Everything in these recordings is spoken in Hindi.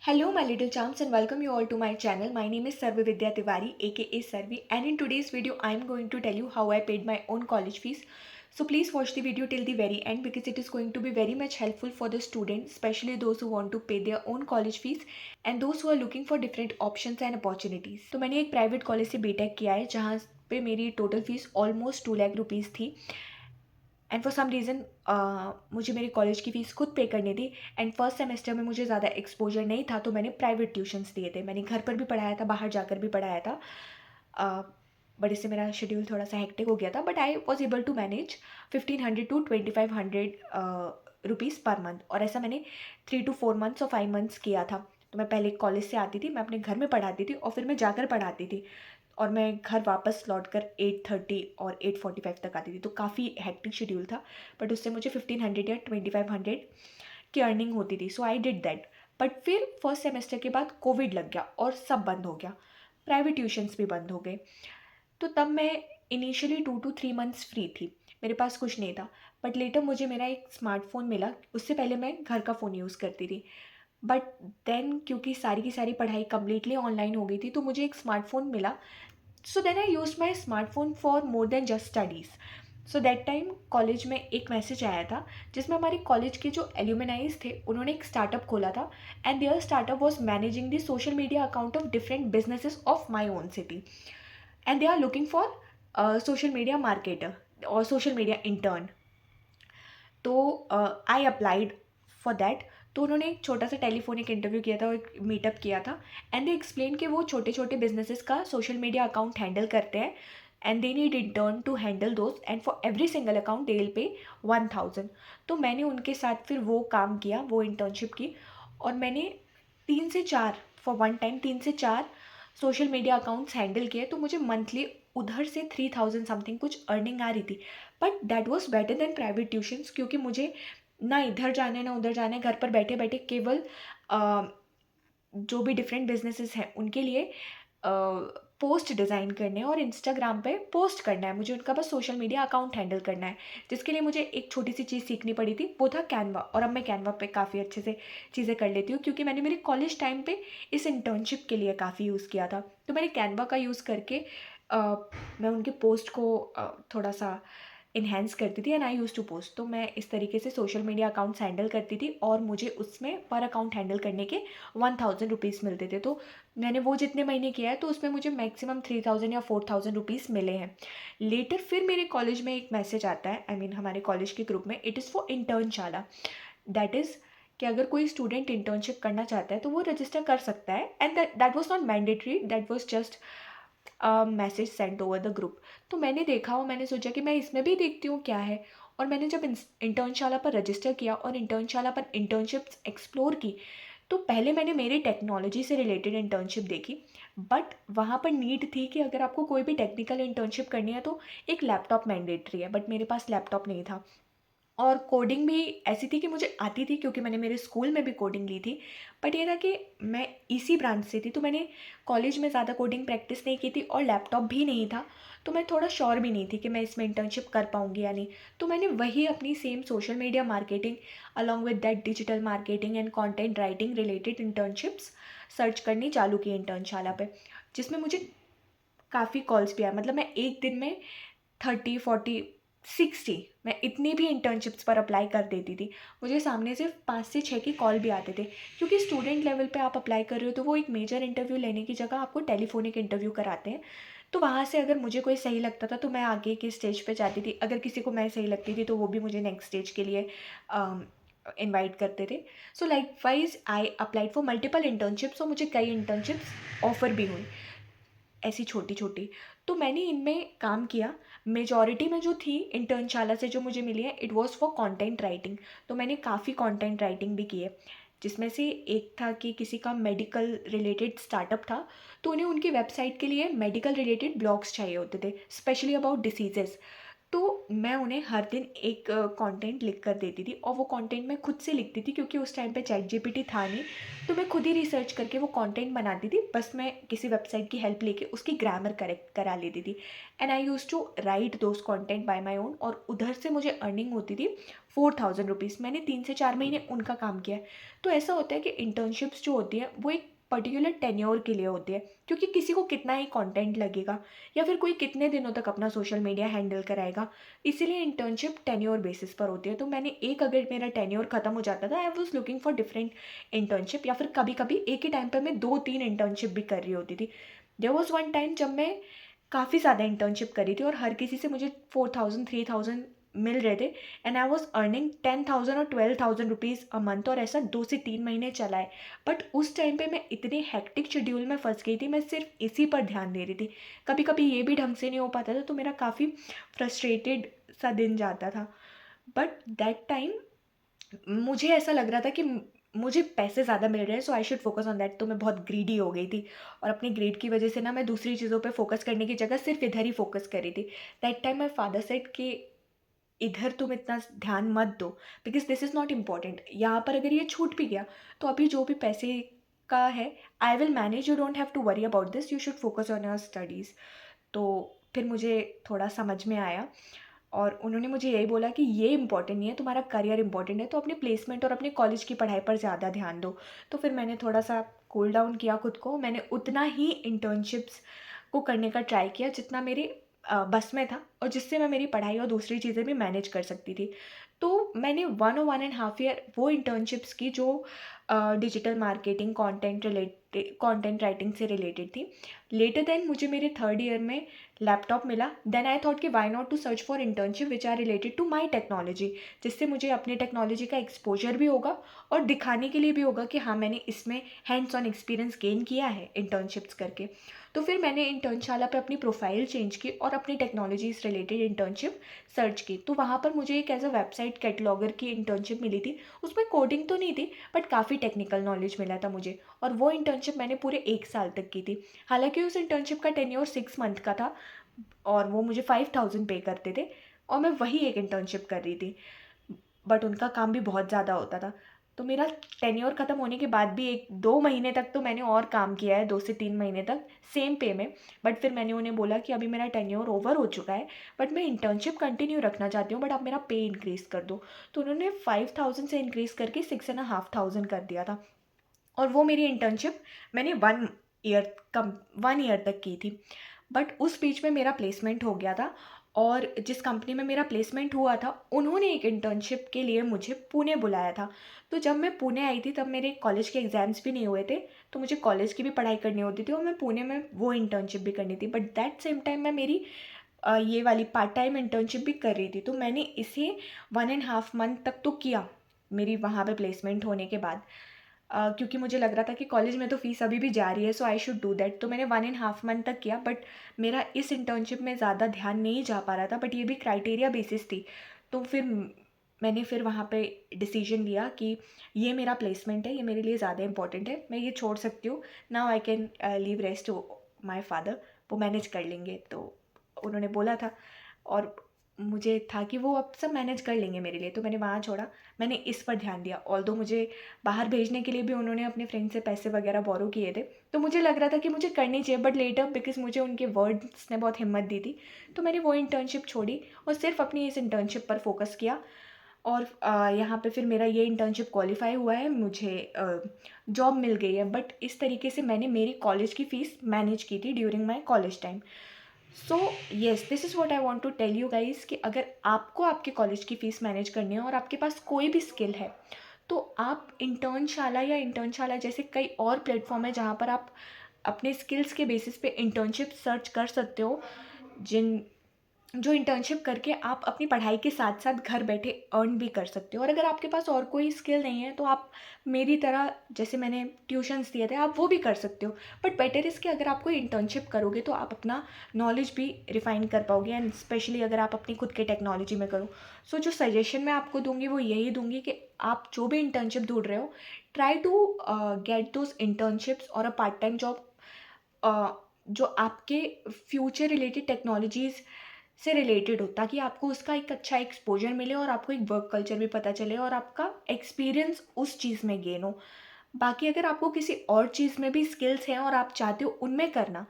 Hello, my little charms, and welcome you all to my channel. My name is Sarvi Vidya Tiwari, aka Sarvi, and in today's video, I am going to tell you how I paid my own college fees. So please watch the video till the very end because it is going to be very much helpful for the students, especially those who want to pay their own college fees and those who are looking for different options and opportunities. तो मैंने एक प्राइवेट कॉलेज से बीटेक किया है जहाँ पे मेरी total fees almost 2 lakh rupees थी एंड फॉर सम रीज़न मुझे मेरी कॉलेज की फ़ीस खुद पे करनी थी एंड फर्स्ट सेमेस्टर में मुझे ज़्यादा एक्सपोजर नहीं था तो मैंने प्राइवेट ट्यूशन्स दिए थे। मैंने घर पर भी पढ़ाया था, बाहर जाकर भी पढ़ाया था, बट इससे मेरा शेड्यूल थोड़ा सा हेक्टिक हो गया था। But I was able to manage 1500 to 2500 rupees per month, और ऐसा मैंने 3 to 4 months और 5 months किया था। तो मैं पहले कॉलेज से आती थी, मैं अपने घर में पढ़ाती थी और फिर मैं जाकर पढ़ाती थी और मैं घर वापस लौटकर 8:30 और 8:45 तक आती थी। तो काफ़ी हेक्टिक शेड्यूल था, बट उससे मुझे 1500 या 2500 की अर्निंग होती थी। सो आई डिड दैट। बट फिर फर्स्ट सेमेस्टर के बाद कोविड लग गया और सब बंद हो गया, प्राइवेट ट्यूशन्स भी बंद हो गए। तो तब मैं इनिशियली 2 to 3 months फ्री थी, मेरे पास कुछ नहीं था। बट लेटर मुझे मेरा एक स्मार्टफ़ोन मिला, उससे पहले मैं घर का फ़ोन यूज़ करती थी। बट देन क्योंकि सारी की सारी पढ़ाई कम्प्लीटली ऑनलाइन हो गई थी तो मुझे एक स्मार्टफ़ोन मिला। So then I use my smartphone for more than just studies. So that time college में एक मैसेज आया था जिसमें हमारे कॉलेज के जो एल्यूमिनाइज थे उन्होंने एक स्टार्टअप खोला था and there startup was managing the social media account of different businesses of my own city and they are looking for social media marketer और सोशल मीडिया इंटर्न। तो आई अप्लाइड फॉर दैट। तो उन्होंने एक छोटा सा टेलीफोनिक इंटरव्यू किया था और एक मीटअप किया था एंड दे एक्सप्लेन कि वो छोटे छोटे बिजनेसेस का सोशल मीडिया अकाउंट हैंडल करते हैं and they need intern to handle those and for every single account they will pay 1000। तो मैंने उनके साथ फिर वो काम किया, वो इंटर्नशिप की, और मैंने 3 से 4 फॉर वन टाइम 3 से 4 सोशल मीडिया अकाउंट्स हैंडल किए। तो मुझे मंथली उधर से 3000 समथिंग कुछ अर्निंग आ रही थी। But that was better than private tuitions, क्योंकि मुझे ना इधर जाना है ना उधर जाना है, घर पर बैठे बैठे केवल जो भी डिफरेंट बिजनेसेस हैं उनके लिए पोस्ट डिज़ाइन करने हैं और इंस्टाग्राम पे पोस्ट करना है। मुझे उनका बस सोशल मीडिया अकाउंट हैंडल करना है, जिसके लिए मुझे एक छोटी सी चीज़ सीखनी पड़ी थी, वो था कैनवा। और अब मैं कैनवा पे काफ़ी अच्छे से चीज़ें कर लेती हूँ क्योंकि मैंने मेरे कॉलेज टाइम पे इस इंटर्नशिप के लिए काफ़ी यूज़ किया था। तो मैंने कैनवा का यूज़ करके मैं उनके पोस्ट को थोड़ा सा इन्हेंस करती थी and I use to post. तो मैं इस तरीके से सोशल मीडिया अकाउंट्स हैंडल करती थी और मुझे उसमें पर अकाउंट हैंडल करने के 1000 रुपीज़ मिलते थे। तो मैंने वो जितने महीने किया है तो उसमें मुझे मैक्सिमम 3000 या 4000 रुपीज़ मिले हैं। लेटर फिर मेरे कॉलेज में एक मैसेज आता है, आई मीन हमारे कॉलेज के ग्रुप में, it is for Internshala. That is कि अगर कोई स्टूडेंट इंटर्नशिप करना चाहता है तो वो रजिस्टर कर सकता है and that was not mandatory, that was just message sent over the group. तो मैंने देखा और मैंने सोचा कि मैं इसमें भी देखती हूँ क्या है। और मैंने जब इंटर्नशाला पर रजिस्टर किया और इंटर्नशाला पर इंटर्नशिप्स एक्सप्लोर की, तो पहले मैंने मेरी टेक्नोलॉजी से रिलेटेड इंटर्नशिप देखी। बट वहाँ पर नीड थी कि अगर आपको कोई भी टेक्निकल इंटर्नशिप करनी है तो एक लैपटॉप मैंडेटरी है, बट मेरे पास लैपटॉप नहीं था। और कोडिंग भी ऐसी थी कि मुझे आती थी क्योंकि मैंने मेरे स्कूल में भी कोडिंग ली थी। बट ये था कि मैं इसी ब्रांच से थी तो मैंने कॉलेज में ज़्यादा कोडिंग प्रैक्टिस नहीं की थी और लैपटॉप भी नहीं था। तो मैं थोड़ा श्योर भी नहीं थी कि मैं इसमें इंटर्नशिप कर पाऊँगी या नहीं। तो मैंने वही अपनी same social media marketing along with that digital marketing and content writing related internships search करनी चालू की इंटर्नशाला पे, जिसमें मुझे काफ़ी कॉल्स भी आए। मतलब मैं एक दिन में 30, 40, 60, मैं इतनी भी इंटर्नशिप्स पर अप्लाई कर देती थी। मुझे सामने से 5 से 6 की कॉल भी आते थे क्योंकि स्टूडेंट लेवल पे आप अप्लाई कर रहे हो तो वो एक मेजर इंटरव्यू लेने की जगह आपको टेलीफोनिक इंटरव्यू कराते हैं। तो वहाँ से अगर मुझे कोई सही लगता था तो मैं आगे के स्टेज पे जाती थी, अगर किसी को मैं सही लगती थी तो वो भी मुझे नेक्स्ट स्टेज के लिए इनवाइट करते थे। So like wise I applied for multiple internships और मुझे कई इंटर्नशिप्स ऑफ़र भी हुई ऐसी छोटी छोटी। तो मैंने इनमें काम किया। मेजॉरिटी में जो थी इंटर्नशाला से जो मुझे मिली है it was for content writing. तो मैंने काफ़ी कंटेंट राइटिंग भी की है, जिसमें से एक था कि किसी का मेडिकल रिलेटेड स्टार्टअप था। तो उन्हें उनकी वेबसाइट के लिए मेडिकल रिलेटेड ब्लॉग्स चाहिए होते थे, स्पेशली अबाउट डिसीजेस। तो मैं उन्हें हर दिन एक कंटेंट लिख कर देती थी, और वो कंटेंट मैं खुद से लिखती थी क्योंकि उस टाइम पे चैट जीपीटी था नहीं। तो मैं खुद ही रिसर्च करके वो कंटेंट बनाती थी, बस मैं किसी वेबसाइट की हेल्प लेके उसकी ग्रामर करेक्ट करा लेती थी। And I use to write those content by my own, और उधर से मुझे अर्निंग होती थी 4000 रुपीज़। मैंने 3 से 4 महीने उनका काम किया है। तो ऐसा होता है कि इंटर्नशिप्स जो होती है वो एक पर्टिकुलर टेन्योर के लिए होती है, क्योंकि किसी को कितना ही कंटेंट लगेगा, या फिर कोई कितने दिनों तक अपना सोशल मीडिया हैंडल कराएगा। इसीलिए इंटर्नशिप टेन्योर बेसिस पर होती है। तो मैंने एक, अगर मेरा टेन्योर खत्म हो जाता था, I was looking for different internship, या फिर कभी कभी एक ही टाइम पर मैं 2-3 इंटर्नशिप भी कर रही होती थी। देयर वॉज वन टाइम जब मैं काफ़ी ज़्यादा इंटर्नशिप करी थी, और हर किसी से मुझे 4000-3000 मिल रहे थे, एंड आई वॉज अर्निंग 10,000 और 12,000 रुपीज़ अ मंथ, और ऐसा 2 से 3 महीने चला है। बट उस टाइम पे मैं इतने हेक्टिक शेड्यूल में फंस गई थी, मैं सिर्फ इसी पर ध्यान दे रही थी। कभी कभी ये भी ढंग से नहीं हो पाता था, तो मेरा काफ़ी फ्रस्ट्रेटेड सा दिन जाता था। बट दैट टाइम मुझे ऐसा लग रहा था कि मुझे पैसे ज़्यादा मिल रहे हैं, so I should focus on that. तो मैं बहुत ग्रीडी हो गई थी, और अपनी ग्रीड की वजह से ना मैं दूसरी चीज़ों पे फोकस करने की जगह सिर्फ इधर ही फोकस कर रही थी। That time my father said कि इधर तुम इतना ध्यान मत दो, because this is not important. यहाँ पर अगर ये छूट भी गया तो अभी जो भी पैसे का है, I will manage, you don't have to worry about this, you should focus on your studies. तो फिर मुझे थोड़ा समझ में आया, और उन्होंने मुझे यही बोला कि ये इम्पॉर्टेंट नहीं है, तुम्हारा करियर इम्पॉर्टेंट है, तो अपने प्लेसमेंट और अपने कॉलेज की पढ़ाई पर ज़्यादा ध्यान दो। तो फिर मैंने थोड़ा सा कूल डाउन किया खुद को। मैंने उतना ही इंटर्नशिप्स को करने का ट्राई किया जितना मेरे बस में था, और जिससे मैं मेरी पढ़ाई और दूसरी चीज़ें भी मैनेज कर सकती थी। तो मैंने 1 और 1.5 ईयर वो इंटर्नशिप्स की जो डिजिटल मार्केटिंग, कंटेंट राइटिंग से रिलेटेड थी। लेटर देन मुझे मेरे थर्ड ईयर में लैपटॉप मिला। देन आई थॉट कि why not to search for internship which are related to my technology, जिससे मुझे अपनी टेक्नोलॉजी का एक्सपोजर भी होगा, और दिखाने के लिए भी होगा कि हाँ, मैंने इसमें हैंड्स ऑन एक्सपीरियंस गेन किया है इंटर्नशिप्स करके। तो फिर मैंने इंटर्नशाला पे अपनी प्रोफाइल चेंज की और अपनी टेक्नोलॉजी से रिलेटेड इंटर्नशिप सर्च की। तो वहाँ पर मुझे एक एज अ वेबसाइट कैटलॉगर की इंटर्नशिप मिली थी। उसमें कोडिंग तो नहीं थी, बट काफ़ी टेक्निकल नॉलेज मिला था मुझे, और वो इंटर्नशिप मैंने पूरे 1 साल तक की थी। हालांकि उस इंटर्नशिप का टेन्योर 6 मंथ का था, और वो मुझे 5000 पे करते थे, और मैं वही एक इंटर्नशिप कर रही थी। बट उनका काम भी बहुत ज़्यादा होता था। तो मेरा टेन्योर ख़त्म होने के बाद भी 1-2 महीने तक तो मैंने और काम किया है, 2 से 3 महीने तक सेम पे में। बट फिर मैंने उन्हें बोला कि अभी मेरा टेन्योर ओवर हो चुका है, बट मैं इंटर्नशिप कंटिन्यू रखना चाहती हूँ, बट आप मेरा पे इंक्रीज़ कर दो। तो उन्होंने 5000 से इंक्रीज़ करके 6,500 कर दिया था। और वो मेरी इंटर्नशिप मैंने ईयर कम 1 ईयर तक की थी। बट उस बीच में मेरा प्लेसमेंट हो गया था, और जिस कंपनी में मेरा प्लेसमेंट हुआ था उन्होंने एक इंटर्नशिप के लिए मुझे पुणे बुलाया था। तो जब मैं पुणे आई थी तब मेरे कॉलेज के एग्ज़ाम्स भी नहीं हुए थे, तो मुझे कॉलेज की भी पढ़ाई करनी होती थी, और मैं पुणे में वो इंटर्नशिप भी करनी थी। बट दैट सेम टाइम मैं मेरी ये वाली पार्ट टाइम इंटर्नशिप भी कर रही थी। तो मैंने इसे 1.5 मंथ तक तो किया मेरी वहाँ पे प्लेसमेंट होने के बाद, क्योंकि मुझे लग रहा था कि कॉलेज में तो फ़ीस अभी भी जा रही है, सो आई शुड डू दैट। तो मैंने 1.5 मंथ तक किया, बट मेरा इस इंटर्नशिप में ज़्यादा ध्यान नहीं जा पा रहा था, बट ये भी क्राइटेरिया बेसिस थी। तो फिर मैंने फिर वहाँ पे डिसीजन लिया कि ये मेरा प्लेसमेंट है, ये मेरे लिए ज़्यादा इंपॉर्टेंट है, मैं ये छोड़ सकती हूँ। Now I can leave rest to my father, वो मैनेज कर लेंगे। तो उन्होंने बोला था, और मुझे था कि वो अब सब मैनेज कर लेंगे मेरे लिए, तो मैंने वहाँ छोड़ा। मैंने इस पर ध्यान दिया, ऑल्दो मुझे बाहर भेजने के लिए भी उन्होंने अपने फ्रेंड से पैसे वगैरह बोरो किए थे। तो मुझे लग रहा था कि मुझे करनी चाहिए, बट लेटर बिकॉज मुझे उनके वर्ड्स ने बहुत हिम्मत दी थी, तो मैंने वो इंटर्नशिप छोड़ी और सिर्फ अपनी इस इंटर्नशिप पर फोकस किया। और यहाँ पे फिर मेरा ये इंटर्नशिप क्वालिफाई हुआ है, मुझे जॉब मिल गई है। बट इस तरीके से मैंने मेरी कॉलेज की फ़ीस मैनेज की थी during my college time. So yes, this is what I want to tell you guys, कि अगर आपको आपके कॉलेज की फ़ीस मैनेज करनी है और आपके पास कोई भी स्किल है, तो आप इंटर्नशाला या इंटर्नशाला जैसे कई और प्लेटफॉर्म है जहाँ पर आप अपने स्किल्स के बेसिस पे इंटर्नशिप सर्च कर सकते हो, जिन जो इंटर्नशिप करके आप अपनी पढ़ाई के साथ साथ घर बैठे अर्न भी कर सकते हो। और अगर आपके पास और कोई स्किल नहीं है तो आप मेरी तरह, जैसे मैंने ट्यूशन्स दिए थे, आप वो भी कर सकते हो। बट बेटर इज़ कि अगर आप कोई इंटर्नशिप करोगे तो आप अपना नॉलेज भी रिफाइन कर पाओगे, एंड स्पेशली अगर आप अपनी खुद के टेक्नोलॉजी में करो। सो जो सजेशन मैं आपको दूंगी वो यही दूंगी कि आप जो भी इंटर्नशिप ढूंढ रहे हो, try to get those internships और अ पार्ट टाइम जॉब जो आपके फ्यूचर रिलेटेड टेक्नोलॉजीज़ से रिलेटेड हो, ताकि आपको उसका एक अच्छा एक्सपोजर मिले और आपको एक वर्क कल्चर भी पता चले और आपका एक्सपीरियंस उस चीज़ में गेन हो। बाकी अगर आपको किसी और चीज़ में भी स्किल्स हैं और आप चाहते हो उनमें करना,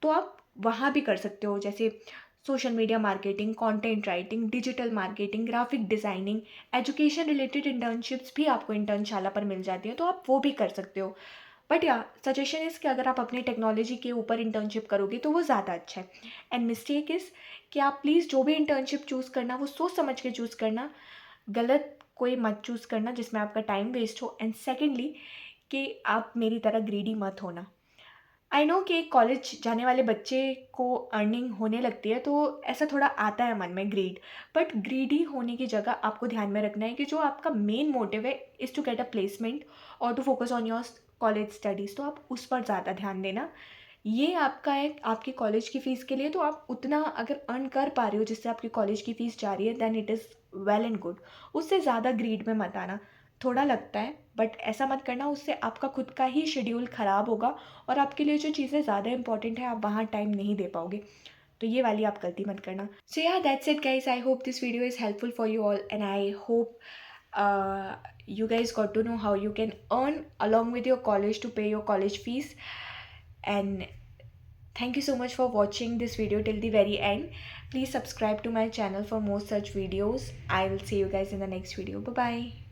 तो आप वहाँ भी कर सकते हो, जैसे social media marketing, content writing, digital marketing, graphic designing, education related internships भी आपको इंटर्नशाला पर मिल जाती हैं, तो आप वो भी कर सकते हो। बट या सजेशन इज़ कि अगर आप अपनी टेक्नोलॉजी के ऊपर इंटर्नशिप करोगे तो वो ज़्यादा अच्छा है। एंड मिस्टेक इज़ कि आप प्लीज़ जो भी इंटर्नशिप चूज़ करना वो सोच समझ के चूज़ करना, गलत कोई मत चूज़ करना जिसमें आपका टाइम वेस्ट हो। एंड सेकेंडली, कि आप मेरी तरह ग्रीडी मत होना। आई नो कि कॉलेज जाने वाले बच्चे को अर्निंग होने लगती है तो ऐसा थोड़ा आता है मन में ग्रीड, बट ग्रीडी होने की जगह आपको ध्यान में रखना है कि जो आपका मेन मोटिव है is to get a placement और to focus on your college studies, तो आप उस पर ज़्यादा ध्यान देना। ये आपका है आपकी कॉलेज की फ़ीस के लिए, तो आप उतना अगर अर्न कर पा रहे हो जिससे आपकी कॉलेज की फ़ीस जा रही है, then it is well and good. उससे ज़्यादा ग्रीड में मत आना। थोड़ा लगता है बट ऐसा मत करना, उससे आपका खुद का ही शेड्यूल ख़राब होगा और आपके लिए जो चीज़ें ज़्यादा इंपॉर्टेंट है आप वहाँ टाइम नहीं दे पाओगे। तो ये वाली आप गलती मत करना। सो या that's it guys, I hope this video is helpful for you all and I hope you guys got to know how you can earn along with your college to pay your college fees. And thank you so much for watching this video till the very end. Please subscribe to my channel for more such videos. I will see you guys in the next video. Bye bye.